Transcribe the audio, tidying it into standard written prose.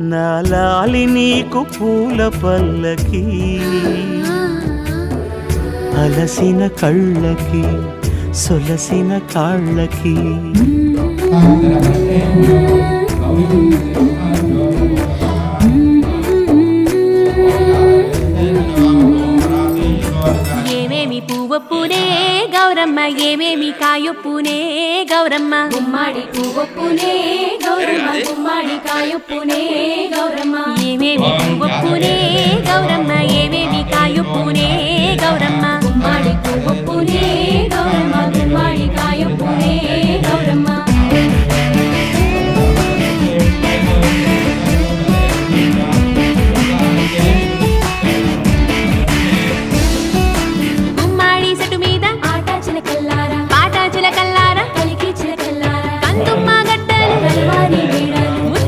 నా లాలి నీకు పూల పల్లకి అలసిన కళ్ళకి సొలసిన కాళ్ళకి ఏమేమి పువ్వొప్పునే గౌరమ్మ ఏమేమి కాయొప్పునే గౌరమ్మ గుమ్మడి పువ్వొప్పునే గౌరమ్మ గుమ్మడి కాయొప్పునే గౌరమ్మ ఏమేమి పువ్వొప్పునే గౌరమ్మ ఏమేమి కాయొప్పునే గౌరమ్మ గుమ్మడి పువ్వొప్పునే